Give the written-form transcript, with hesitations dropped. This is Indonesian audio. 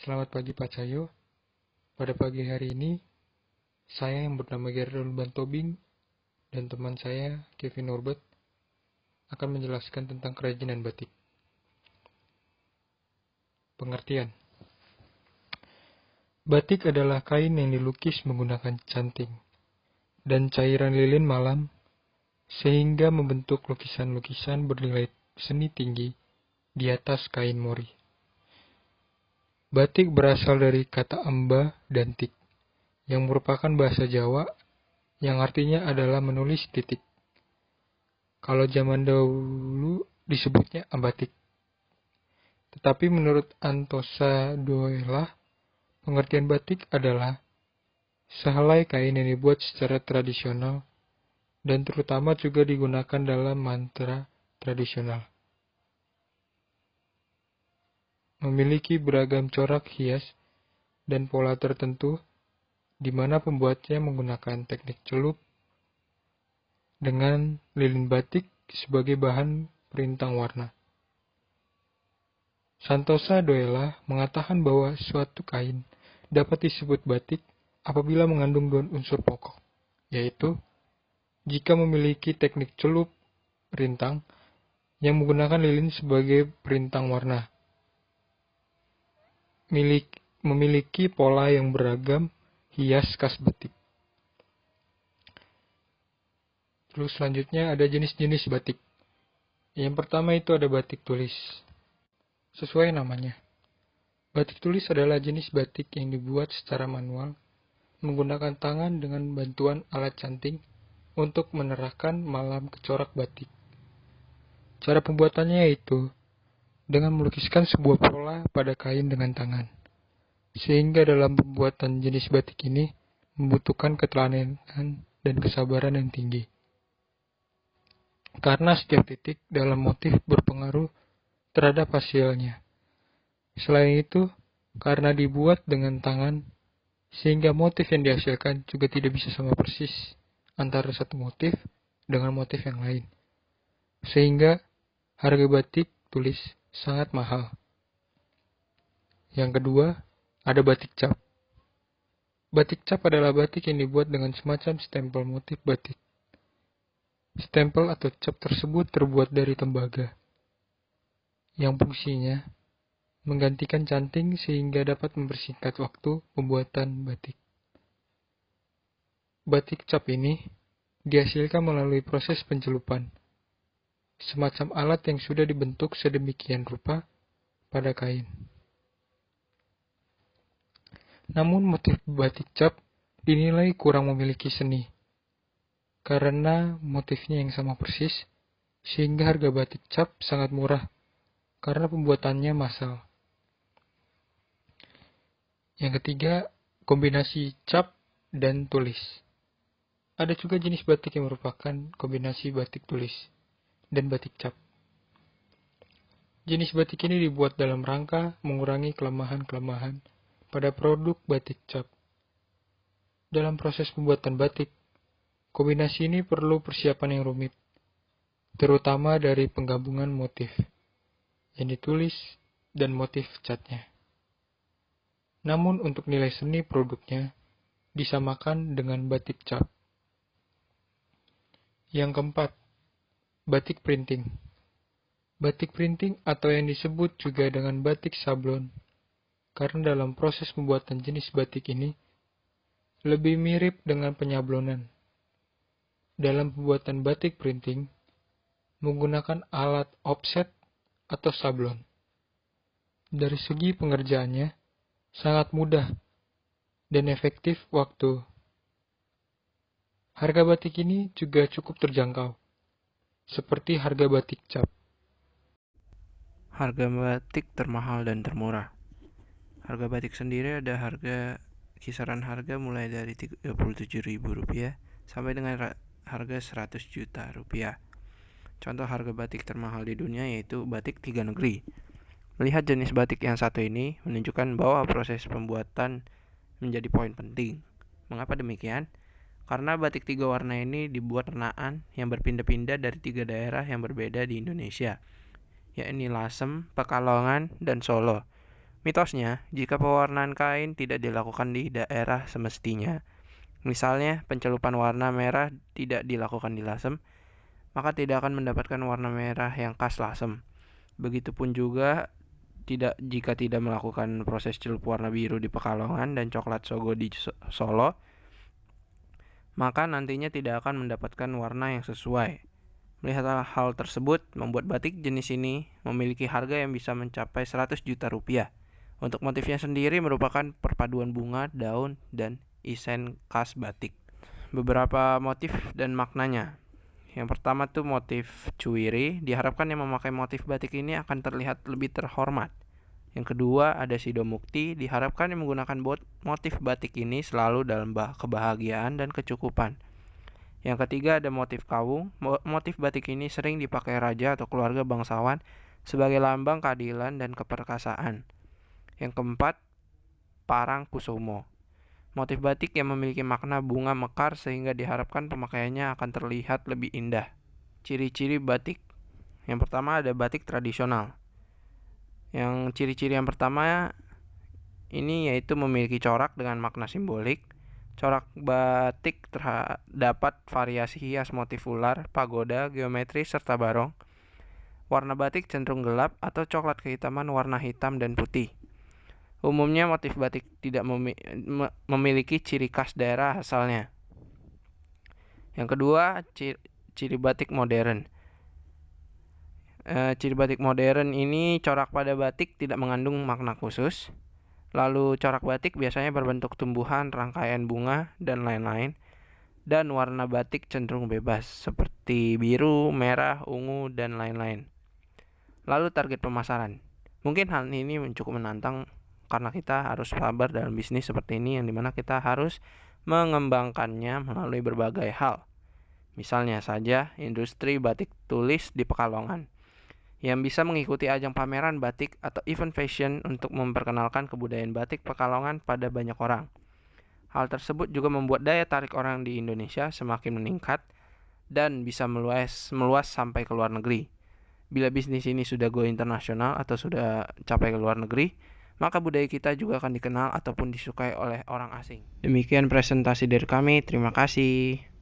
Selamat pagi Pak Cahyo. Pada pagi hari ini, saya yang bernama Gerald Bantobing dan teman saya, Kevin Norbert, akan menjelaskan tentang kerajinan batik. Pengertian. Batik adalah kain yang dilukis menggunakan canting dan cairan lilin malam sehingga membentuk lukisan-lukisan bernilai seni tinggi di atas kain mori. Batik berasal dari kata amba dan tik, yang merupakan bahasa Jawa yang artinya adalah menulis titik. Kalau zaman dahulu disebutnya ambatik. Tetapi menurut Antosa Doelah, pengertian batik adalah sehelai kain yang dibuat secara tradisional dan terutama juga digunakan dalam mantra tradisional. Memiliki beragam corak hias dan pola tertentu di mana pembuatnya menggunakan teknik celup dengan lilin batik sebagai bahan perintang warna. Santosa Doelah mengatakan bahwa suatu kain dapat disebut batik apabila mengandung dua unsur pokok, yaitu jika memiliki teknik celup perintang yang menggunakan lilin sebagai perintang warna, memiliki pola yang beragam hias khas batik. Terus selanjutnya ada jenis-jenis batik. Yang pertama itu ada batik tulis. Sesuai namanya, batik tulis adalah jenis batik yang dibuat secara manual menggunakan tangan dengan bantuan alat canting untuk menerahkan malam ke corak batik. Cara pembuatannya yaitu dengan melukiskan sebuah pola pada kain dengan tangan. Sehingga dalam pembuatan jenis batik ini membutuhkan keteladanan dan kesabaran yang tinggi. Karena setiap titik dalam motif berpengaruh terhadap hasilnya. Selain itu, karena dibuat dengan tangan, sehingga motif yang dihasilkan juga tidak bisa sama persis antara satu motif dengan motif yang lain. Sehingga harga batik tulis sangat mahal. Yang kedua, ada batik cap. Batik cap adalah batik yang dibuat dengan semacam stempel motif batik. Stempel atau cap tersebut terbuat dari tembaga, yang fungsinya menggantikan canting sehingga dapat mempersingkat waktu pembuatan batik. Batik cap ini dihasilkan melalui proses pencelupan, semacam alat yang sudah dibentuk sedemikian rupa pada kain. Namun motif batik cap dinilai kurang memiliki seni, karena motifnya yang sama persis, sehingga harga batik cap sangat murah karena pembuatannya massal. Yang ketiga, kombinasi cap dan tulis. Ada juga jenis batik yang merupakan kombinasi batik tulis dan batik cap. Jenis batik ini dibuat dalam rangka mengurangi kelemahan-kelemahan pada produk batik cap. Dalam proses pembuatan batik, kombinasi ini perlu persiapan yang rumit, terutama dari penggabungan motif yang ditulis dan motif catnya. Namun untuk nilai seni produknya disamakan dengan batik cap. Yang keempat, batik printing. Batik printing atau yang disebut juga dengan batik sablon, karena dalam proses pembuatan jenis batik ini lebih mirip dengan penyablonan. Dalam pembuatan batik printing menggunakan alat offset atau sablon. Dari segi pengerjaannya sangat mudah dan efektif waktu. Harga batik ini juga cukup terjangkau, seperti harga batik cap. Harga batik termahal dan termurah. Harga batik sendiri ada kisaran harga mulai dari Rp37.000 sampai dengan harga Rp100 juta. Contoh harga batik termahal di dunia yaitu batik 3 negeri. Melihat jenis batik yang satu ini menunjukkan bahwa proses pembuatan menjadi poin penting. Mengapa demikian? Karena batik 3 warna ini dibuat renaan yang berpindah-pindah dari 3 daerah yang berbeda di Indonesia, yakni Lasem, Pekalongan, dan Solo. Mitosnya, jika pewarnaan kain tidak dilakukan di daerah semestinya, misalnya pencelupan warna merah tidak dilakukan di lasem, maka tidak akan mendapatkan warna merah yang khas lasem. Begitupun juga jika tidak melakukan proses celup warna biru di Pekalongan dan coklat Sogo di Solo, maka nantinya tidak akan mendapatkan warna yang sesuai. Melihat hal tersebut, membuat batik jenis ini memiliki harga yang bisa mencapai 100 juta rupiah. Untuk motifnya sendiri merupakan perpaduan bunga, daun, dan isen khas batik. Beberapa motif dan maknanya. Yang pertama tuh motif cuwiri, diharapkan yang memakai motif batik ini akan terlihat lebih terhormat. Yang kedua ada sidomukti, diharapkan yang menggunakan motif batik ini selalu dalam kebahagiaan dan kecukupan. Yang ketiga ada motif kawung, motif batik ini sering dipakai raja atau keluarga bangsawan sebagai lambang keadilan dan keperkasaan. Yang keempat, parang kusumo. Motif batik yang memiliki makna bunga mekar sehingga diharapkan pemakaiannya akan terlihat lebih indah. Ciri-ciri batik. Yang pertama ada batik tradisional. Yang ciri-ciri yang pertama ini yaitu memiliki corak dengan makna simbolik. Corak batik terdapat variasi hias motif ular, pagoda, geometri, serta barong. Warna batik cenderung gelap atau coklat kehitaman warna hitam dan putih. Umumnya motif batik tidak memiliki ciri khas daerah asalnya. Yang kedua, ciri batik modern. Ciri batik modern ini corak pada batik tidak mengandung makna khusus. Lalu corak batik biasanya berbentuk tumbuhan, rangkaian bunga, dan lain-lain. Dan warna batik cenderung bebas seperti biru, merah, ungu, dan lain-lain. Lalu target pemasaran. Mungkin hal ini cukup menantang karena kita harus sabar dalam bisnis seperti ini yang dimana kita harus mengembangkannya melalui berbagai hal. Misalnya saja industri batik tulis di Pekalongan yang bisa mengikuti ajang pameran batik atau event fashion untuk memperkenalkan kebudayaan batik Pekalongan pada banyak orang. Hal tersebut juga membuat daya tarik orang di Indonesia semakin meningkat dan bisa meluas sampai ke luar negeri. Bila bisnis ini sudah go internasional atau sudah capai ke luar negeri, maka budaya kita juga akan dikenal ataupun disukai oleh orang asing. Demikian presentasi dari kami, terima kasih.